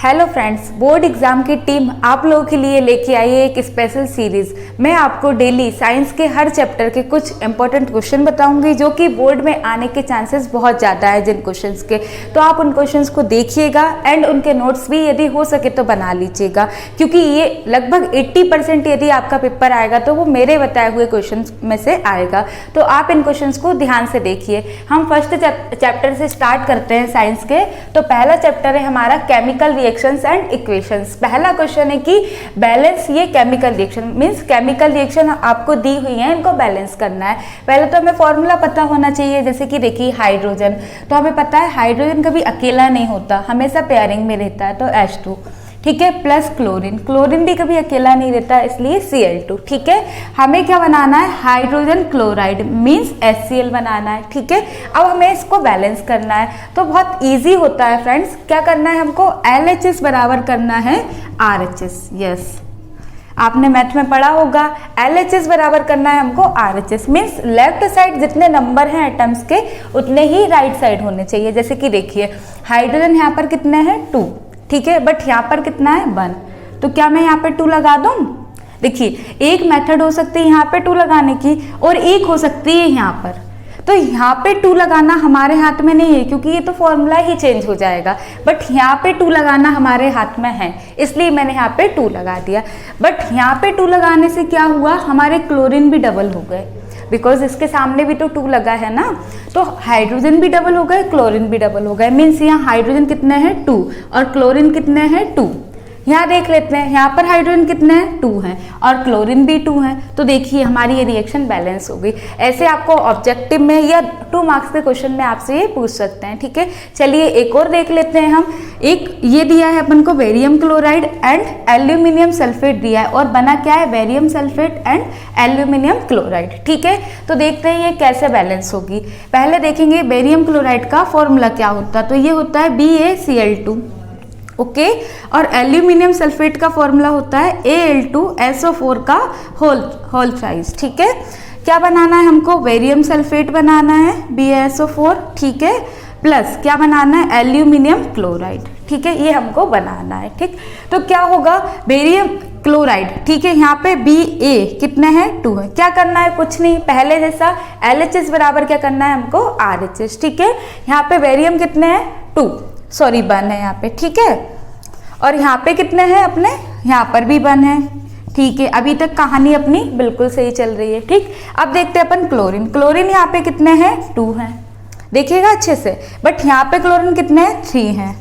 Hello friends, board exam की team आप लोगों के लिए लेके आई है एक स्पेशल सीरीज। मैं आपको डेली साइंस के हर चैप्टर के कुछ इंपॉर्टेंट क्वेश्चन बताऊंगी जो कि बोर्ड में आने के चांसेस बहुत ज़्यादा है जिन क्वेश्चंस के। तो आप उन क्वेश्चंस को देखिएगा एंड उनके नोट्स भी यदि हो सके तो बना लीजिएगा, क्योंकि ये लगभग 80% यदि आपका पेपर आएगा तो वो मेरे बताए हुए क्वेश्चन में से आएगा। तो आप इन क्वेश्चन को ध्यान से देखिए। हम फर्स्ट चैप्टर से स्टार्ट करते हैं साइंस के। तो पहला चैप्टर है हमारा केमिकल रिएक्शंस एंड इक्वेशंस। पहला क्वेश्चन है कि बैलेंस ये chemical reaction means chemical reaction आपको दी हुई है, इनको बैलेंस करना है। पहले तो हमें फॉर्मूला पता होना चाहिए, जैसे कि देखिए हाइड्रोजन, तो हमें पता है हाइड्रोजन कभी अकेला नहीं होता, हमेशा पेयरिंग में रहता है, तो H2 ठीक है, प्लस क्लोरीन, क्लोरीन भी कभी अकेला नहीं रहता इसलिए Cl2 ठीक है। हमें क्या बनाना है, हाइड्रोजन क्लोराइड मींस HCl बनाना है ठीक है। अब हमें इसको बैलेंस करना है, तो बहुत इजी होता है फ्रेंड्स। क्या करना है हमको, LHS बराबर करना है RHS। यस, आपने मैथ में पढ़ा होगा, LHS बराबर करना है हमको RHS मीन्स लेफ्ट साइड जितने नंबर हैं एटम्स के उतने ही राइट साइड होने चाहिए। जैसे कि देखिए हाइड्रोजन यहाँ पर कितने हैं 2 ठीक है, बट यहाँ पर कितना है 1, तो क्या मैं यहाँ पे 2 लगा दूँ। देखिए एक मेथड हो सकती है यहाँ पे 2 लगाने की और एक हो सकती है यहाँ पर। तो यहाँ पे 2 लगाना हमारे हाथ में नहीं है क्योंकि ये तो फॉर्मूला ही चेंज हो जाएगा, बट यहाँ पे 2 लगाना हमारे हाथ में है, इसलिए मैंने यहाँ पे 2 लगा दिया। बट यहाँ पे 2 लगाने से क्या हुआ, हमारे क्लोरीन भी डबल हो गए, बिकॉज इसके सामने भी तो 2 लगा है ना। तो हाइड्रोजन भी डबल हो गए, क्लोरीन भी डबल हो गए, मीन्स यहाँ हाइड्रोजन कितने हैं 2 और क्लोरीन कितने हैं 2। यहाँ देख लेते हैं, यहाँ पर हाइड्रोजन कितने हैं 2 हैं और क्लोरीन भी 2 हैं। तो देखिए हमारी ये रिएक्शन बैलेंस हो गई। ऐसे आपको ऑब्जेक्टिव में या 2 मार्क्स के क्वेश्चन में आपसे ये पूछ सकते हैं ठीक है। चलिए एक और देख लेते हैं हम। एक ये दिया है अपन को barium chloride and aluminium sulphate दिया है और बना क्या है, barium sulphate and aluminium chloride ठीक है। तो देखते हैं ये कैसे बैलेंस होगी। पहले देखेंगे बेरियम क्लोराइड का फॉर्मूला क्या होता है, तो ये होता है BaCl2 ओके और एल्यूमिनियम सल्फेट का फॉर्मूला होता है Al2SO4 का होल थ्राइस ठीक है। क्या बनाना है हमको, बेरियम सल्फेट बनाना है BaSO4 ठीक है, प्लस क्या बनाना है, एल्यूमिनियम क्लोराइड ठीक है, ये हमको बनाना है ठीक। तो क्या होगा, बेरियम क्लोराइड ठीक है, यहाँ पे Ba कितने हैं 2 है। क्या करना है, कुछ नहीं, पहले जैसा LHS बराबर क्या करना है हमको RHS ठीक है। यहाँ पे बेरियम कितने हैं 1 है यहाँ पे ठीक है, और यहाँ पे कितने हैं अपने, यहाँ पर भी 1 है ठीक है। अभी तक कहानी अपनी बिल्कुल सही चल रही है ठीक। अब देखते हैं अपन क्लोरीन, क्लोरीन यहाँ पे कितने हैं 2 हैं, देखिएगा अच्छे से, बट यहाँ पे क्लोरीन कितने हैं 3 हैं,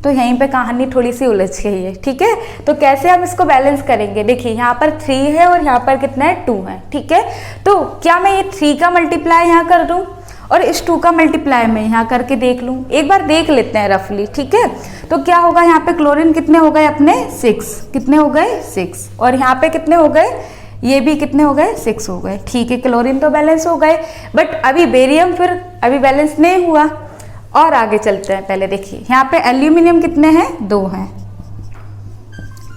तो यहीं पे कहानी थोड़ी सी उलझ गई है ठीक है। तो कैसे हम इसको बैलेंस करेंगे, देखिए यहाँ पर 3 है और यहाँ पर कितना है 2 है ठीक है। तो क्या मैं ये 3 का मल्टीप्लाई यहाँ कर दूँ और इस 2 का मल्टीप्लाई मैं यहाँ करके देख लूँ, एक बार देख लेते हैं रफली ठीक है। तो क्या होगा, यहाँ पे क्लोरीन कितने हो गए अपने 6, कितने हो गए 6, और यहाँ पे कितने हो गए, ये भी कितने हो गए 6 हो गए ठीक है। क्लोरीन तो बैलेंस हो गए, बट अभी बेरियम फिर अभी बैलेंस नहीं हुआ। और आगे चलते हैं, पहले देखिए यहाँ पे एल्यूमिनियम कितने हैं 2 हैं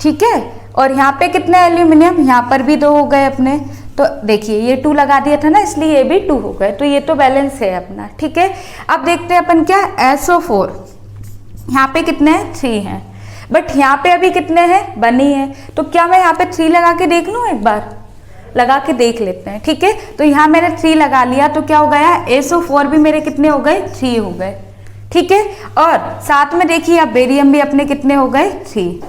ठीक है, और यहाँ पे कितने एल्यूमिनियम, यहाँ पर भी 2 हो गए अपने। तो देखिए ये 2 लगा दिया था ना, इसलिए ये भी 2 हो गए, तो ये तो बैलेंस है अपना ठीक है। अब देखते हैं अपन क्या, SO4 यहाँ पे कितने हैं 3 हैं, बट यहाँ पे अभी कितने हैं 1 ही है। तो क्या मैं यहाँ पे 3 लगा के देख लूँ, एक बार लगा के देख लेते हैं ठीक है। तो यहाँ मैंने 3 लगा लिया, तो क्या हो गया, SO4 भी मेरे कितने हो गए 3 हो गए ठीक है। और साथ में देखिए अब बेरियम भी अपने कितने हो गए 3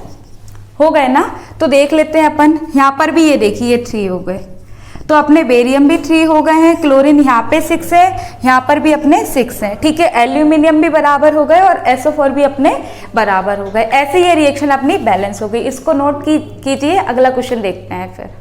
हो गए ना। तो देख लेते हैं अपन, यहाँ पर भी ये देखिए 3 हो गए, तो अपने बेरियम भी 3 हो गए हैं, क्लोरीन यहाँ पे 6 है, यहाँ पर भी अपने 6 है ठीक है। एल्यूमिनियम भी बराबर हो गए और SO4 भी अपने बराबर हो गए। ऐसे ये रिएक्शन अपनी बैलेंस हो गई। इसको नोट कीजिए, अगला क्वेश्चन देखते हैं फिर।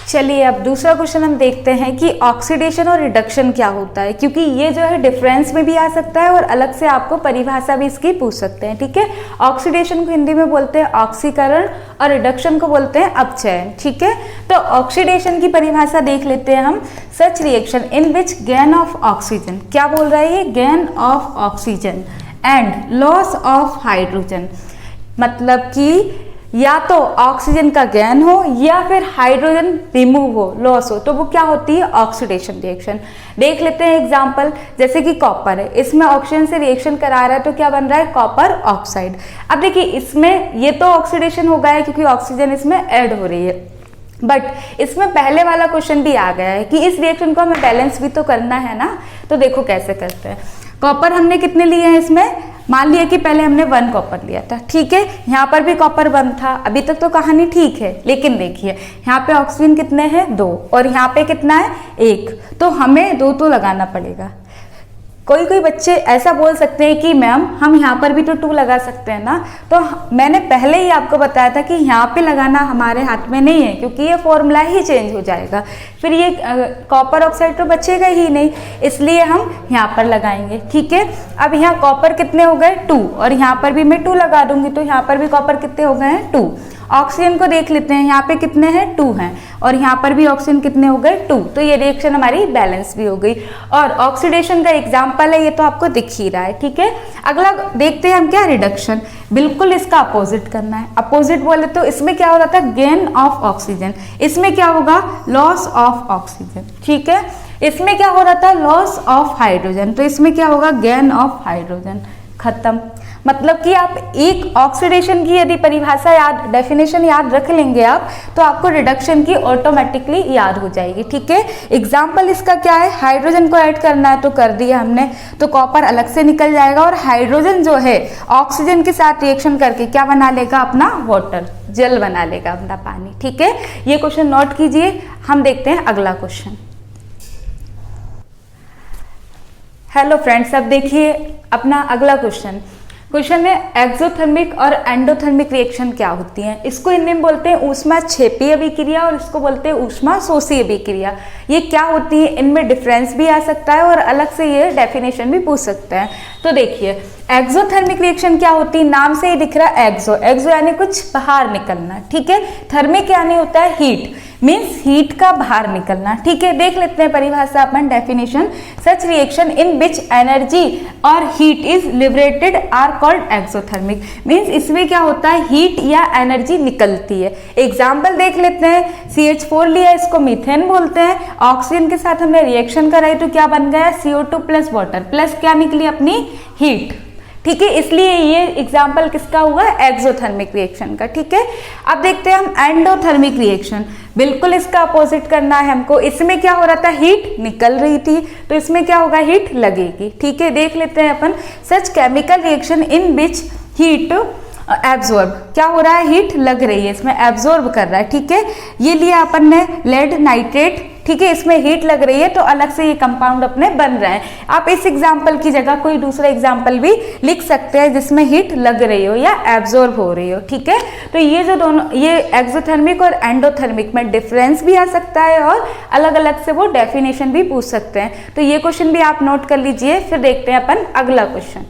चलिए अब दूसरा क्वेश्चन हम देखते हैं कि ऑक्सीडेशन और रिडक्शन क्या होता है, क्योंकि ये जो है डिफरेंस में भी आ सकता है और अलग से आपको परिभाषा भी इसकी पूछ सकते हैं ठीक है। ऑक्सीडेशन को हिंदी में बोलते हैं ऑक्सीकरण और रिडक्शन को बोलते हैं अपचयन ठीक है। तो ऑक्सीडेशन की परिभाषा देख लेते हैं हम, सच reaction in which gain of oxygen, क्या बोल रहा है ये, gain of oxygen and loss of hydrogen, मतलब कि या तो ऑक्सीजन का गेन हो या फिर हाइड्रोजन रिमूव हो, लॉस हो, तो वो क्या होती है? Oxidation reaction. देख लेते हैं एग्जांपल, जैसे कि कॉपर है, इसमें ऑक्सीजन से रिएक्शन करा रहा है तो क्या बन रहा है? Copper oxide. अब देखिए इसमें ये तो ऑक्सीडेशन हो गया है क्योंकि ऑक्सीजन इसमें ऐड हो रही है, बट इसमें पहले वाला क्वेश्चन भी आ गया है कि इस रिएक्शन को हमें बैलेंस भी तो करना है ना। तो देखो कैसे करते हैं। कॉपर हमने कितने लिए हैं इसमें? मान लिया कि पहले हमने 1 कॉपर लिया था, ठीक है। यहाँ पर भी कॉपर 1 था, अभी तक तो कहानी ठीक है, लेकिन देखिए यहाँ पे ऑक्सीजन कितने हैं? 2, और यहाँ पे कितना है? 1, तो हमें 2 तो लगाना पड़ेगा। कोई कोई बच्चे ऐसा बोल सकते हैं कि मैम हम यहाँ पर भी तो 2 लगा सकते हैं ना। तो मैंने पहले ही आपको बताया था कि यहाँ पे लगाना हमारे हाथ में नहीं है, क्योंकि ये फॉर्मूला ही चेंज हो जाएगा, फिर ये कॉपर ऑक्साइड तो बचेगा ही नहीं, इसलिए हम यहाँ पर लगाएंगे, ठीक है। अब यहाँ कॉपर कितने हो गए? 2, और यहाँ पर भी मैं 2 लगा दूंगी, तो यहाँ पर भी कॉपर कितने हो गए हैं? 2। ऑक्सीजन को देख लेते हैं, यहाँ पे कितने हैं? 2 हैं, और यहाँ पर भी ऑक्सीजन कितने हो गए? 2। तो ये रिएक्शन हमारी बैलेंस भी हो गई, और ऑक्सीडेशन का एग्जांपल है, ये तो आपको दिख ही रहा है, ठीक है। अगला देखते हैं हम क्या? रिडक्शन। बिल्कुल इसका अपोजिट करना है। अपोजिट बोले तो इसमें क्या हो रहा था? Gain of oxygen. इसमें क्या होगा? लॉस ऑफ ऑक्सीजन, ठीक है। इसमें क्या हो रहा था? लॉस ऑफ हाइड्रोजन, तो इसमें क्या होगा? Gain of hydrogen. खत्म। मतलब कि आप एक ऑक्सीडेशन की यदि परिभाषा याद, डेफिनेशन याद रख लेंगे आप, तो आपको रिडक्शन की ऑटोमेटिकली याद हो जाएगी, ठीक है। एग्जाम्पल इसका क्या है? हाइड्रोजन को ऐड करना है तो कर दिया हमने, तो कॉपर अलग से निकल जाएगा, और हाइड्रोजन जो है ऑक्सीजन के साथ रिएक्शन करके क्या बना लेगा? अपना वाटर, जल बना लेगा, अपना पानी, ठीक है। ये क्वेश्चन नोट कीजिए। हम देखते हैं अगला क्वेश्चन। हेलो फ्रेंड्स, अब देखिए अपना अगला क्वेश्चन। क्वेश्चन है एक्सोथर्मिक और एंडोथर्मिक रिएक्शन क्या होती हैं। इसको हिंदी में बोलते हैं ऊष्मा क्षेपीय अभिक्रिया, और इसको बोलते हैं ऊष्मा शोषी अभिक्रिया। ये क्या होती है? इनमें डिफरेंस भी आ सकता है और अलग से ये डेफिनेशन भी पूछ सकता है। तो देखिए एक्सोथर्मिक रिएक्शन क्या होती है? नाम से ही दिख रहा है एक्सो, एक्सो यानी कुछ बाहर निकलना, ठीक है। थर्मिक यानी होता है हीट, मीन्स हीट का बाहर निकलना, ठीक है। देख लेते हैं परिभाषा अपन, definition. Such reaction in which energy और heat is liberated are called exothermic. Means इसमें क्या होता है? हीट या एनर्जी निकलती है। एग्जाम्पल देख लेते हैं। CH4 लिया, इसको मीथेन बोलते हैं। ऑक्सीजन के साथ हमने रिएक्शन कराई तो क्या बन गया? CO2 प्लस वाटर, प्लस क्या निकली? अपनी हीट, ठीक है। इसलिए ये एग्जाम्पल किसका हुआ? एक्सोथर्मिक रिएक्शन का, ठीक है। अब देखते हैं हम एंडोथर्मिक रिएक्शन। बिल्कुल इसका अपोजिट करना है हमको। इसमें क्या हो रहा था? हीट निकल रही थी, तो इसमें क्या होगा? हीट लगेगी, ठीक है। देख लेते हैं अपन। Such chemical reaction in which heat absorb, क्या हो रहा है? हीट लग रही है, इसमें एब्जॉर्ब कर रहा है, ठीक है। ये लिया अपन ने लेड नाइट्रेट, ठीक है, इसमें हीट लग रही है तो अलग से ये कंपाउंड अपने बन रहे हैं। आप इस एग्जाम्पल की जगह कोई दूसरा एग्जाम्पल भी लिख सकते हैं जिसमें हीट लग रही हो या एब्जॉर्ब हो रही हो, ठीक है। तो ये जो दोनों, ये एक्सोथर्मिक और एंडोथर्मिक में डिफरेंस भी आ सकता है और अलग अलग से वो डेफिनेशन भी पूछ सकते हैं। तो ये क्वेश्चन भी आप नोट कर लीजिए। फिर देखते हैं अपन अगला क्वेश्चन।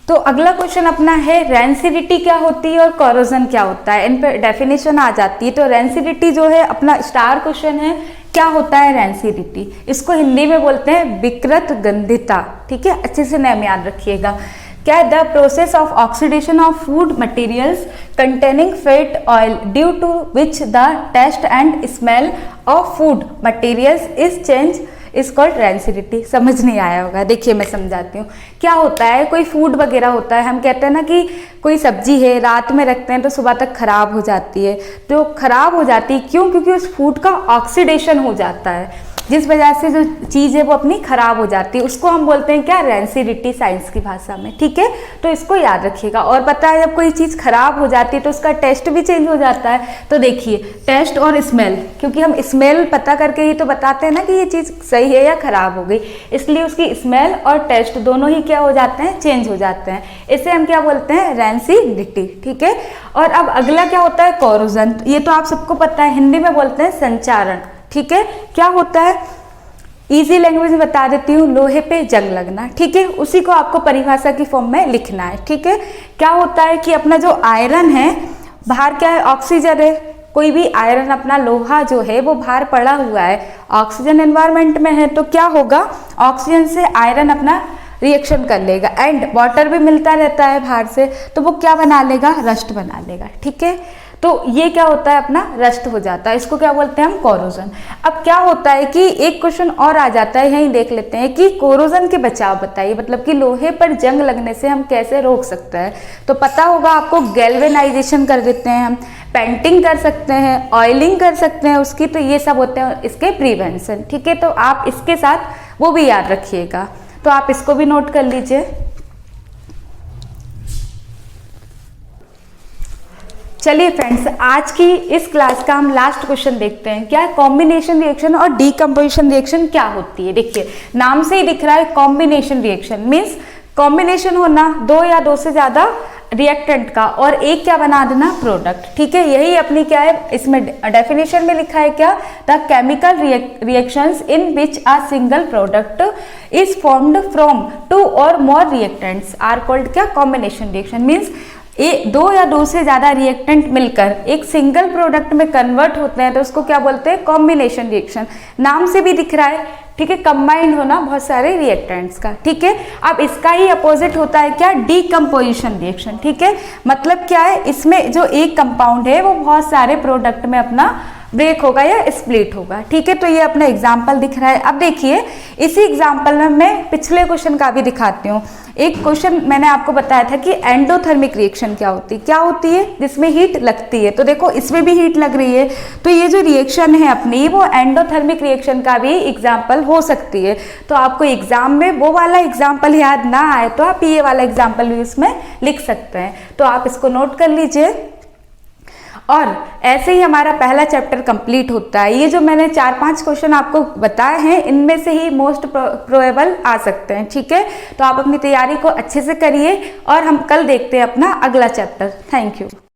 तो अगला क्वेश्चन अपना है रेंसिडिटी क्या होती है और कोरोजन क्या होता है। इन पर डेफिनेशन आ जाती है। तो रेंसिडिटी जो है अपना स्टार क्वेश्चन है। क्या होता है रेंसिडिटी? इसको हिंदी में बोलते हैं विकृत गंधिता, ठीक है। अच्छे से नाम याद रखिएगा। क्या? The process of oxidation of food materials containing fat oil due to which the taste and smell of food materials is change is called rancidity. समझ नहीं आया होगा, देखिए मैं समझाती हूँ। क्या होता है? कोई फूड वगैरह होता है, हम कहते हैं ना कि कोई सब्जी है, रात में रखते हैं तो सुबह तक खराब हो जाती है। तो खराब हो जाती है क्यों? क्योंकि उस फूड का ऑक्सीडेशन हो जाता है, जिस वजह से जो चीज़ है वो अपनी खराब हो जाती है। उसको हम बोलते हैं क्या? रेंसिडिटी, साइंस की भाषा में, ठीक है। तो इसको याद रखिएगा। और पता है जब कोई चीज़ खराब हो जाती है तो उसका टेस्ट भी चेंज हो जाता है। तो देखिए टेस्ट और स्मेल, क्योंकि हम स्मेल पता करके ही तो बताते हैं ना कि ये चीज़ सही है या खराब हो गई, इसलिए उसकी स्मेल और टेस्ट दोनों ही क्या हो जाते हैं? चेंज हो जाते हैं। इसे हम क्या बोलते हैं? रेंसिडिटी, ठीक है। और अब अगला क्या होता है? कोरोजन। ये तो आप सबको पता है, हिंदी में बोलते हैं संचारण, ठीक है। क्या होता है? इजी लैंग्वेज में बता देती हूँ, लोहे पे जंग लगना, ठीक है। उसी को आपको परिभाषा की फॉर्म में लिखना है, ठीक है। क्या होता है कि अपना जो आयरन है, बाहर क्या है? ऑक्सीजन है। कोई भी आयरन, अपना लोहा जो है वो बाहर पड़ा हुआ है, ऑक्सीजन एनवायरमेंट में है, तो क्या होगा? ऑक्सीजन से आयरन अपना रिएक्शन कर लेगा एंड वाटर भी मिलता रहता है बाहर से, तो वो क्या बना लेगा, रस्ट बना लेगा। ठीक है, तो ये क्या होता है, अपना रस्ट हो जाता है, इसको क्या बोलते हैं हम, कोरोजन। अब क्या होता है कि एक क्वेश्चन और आ जाता है, यहीं देख लेते हैं कि कोरोजन के बचाव बताइए, मतलब कि लोहे पर जंग लगने से हम कैसे रोक सकते हैं। तो पता होगा आपको, गैल्वेनाइजेशन कर देते हैं हम, पेंटिंग कर सकते हैं, ऑयलिंग कर सकते हैं उसकी, तो ये सब होते हैं इसके प्रिवेंशन। ठीक है, तो आप इसके साथ वो भी याद रखिएगा, तो आप इसको भी नोट कर लीजिए। चलिए फ्रेंड्स, आज की इस क्लास का हम लास्ट क्वेश्चन देखते हैं, क्या है कॉम्बिनेशन रिएक्शन और डीकम्पोजिशन रिएक्शन क्या होती है। देखिए नाम से ही दिख रहा है कॉम्बिनेशन रिएक्शन, मीन्स कॉम्बिनेशन होना दो या दो से ज्यादा रिएक्टेंट का और एक क्या बना देना, प्रोडक्ट। ठीक है, यही अपनी क्या है, इसमें डेफिनेशन में लिखा है क्या, the chemical reactions in which a single product is formed from two or more reactants are called क्या, कॉम्बिनेशन रिएक्शन। मीन्स दो या दो से ज्यादा रिएक्टेंट मिलकर एक सिंगल प्रोडक्ट में कन्वर्ट होते हैं, तो उसको क्या बोलते हैं, कॉम्बिनेशन रिएक्शन। नाम से भी दिख रहा है, ठीक है, कंबाइंड होना बहुत सारे रिएक्टेंट्स का। ठीक है, अब इसका ही अपोजिट होता है क्या, डीकम्पोजिशन रिएक्शन। ठीक है, मतलब क्या है, इसमें जो एक कंपाउंड है वो बहुत सारे प्रोडक्ट में अपना ब्रेक होगा या स्प्लिट होगा। ठीक है, तो ये अपना एग्जाम्पल दिख रहा है। अब देखिए इसी एग्जाम्पल में मैं पिछले क्वेश्चन का भी दिखाती हूँ। एक क्वेश्चन मैंने आपको बताया था कि एंडोथर्मिक रिएक्शन क्या होती है, जिसमें हीट लगती है। तो देखो इसमें भी हीट लग रही है, तो ये जो रिएक्शन है अपनी, वो एंडोथर्मिक रिएक्शन का भी एग्जाम्पल हो सकती है। तो आपको एग्जाम में वो वाला एग्जाम्पल याद ना आए तो आप ये वाला एग्जाम्पल भी इसमें लिख सकते हैं, तो आप इसको नोट कर लीजिए। और ऐसे ही हमारा पहला चैप्टर कंप्लीट होता है। ये जो मैंने 4-5 क्वेश्चन आपको बताए हैं, इनमें से ही मोस्ट प्रोबेबल आ सकते हैं। ठीक है, तो आप अपनी तैयारी को अच्छे से करिए और हम कल देखते हैं अपना अगला चैप्टर। Thank you.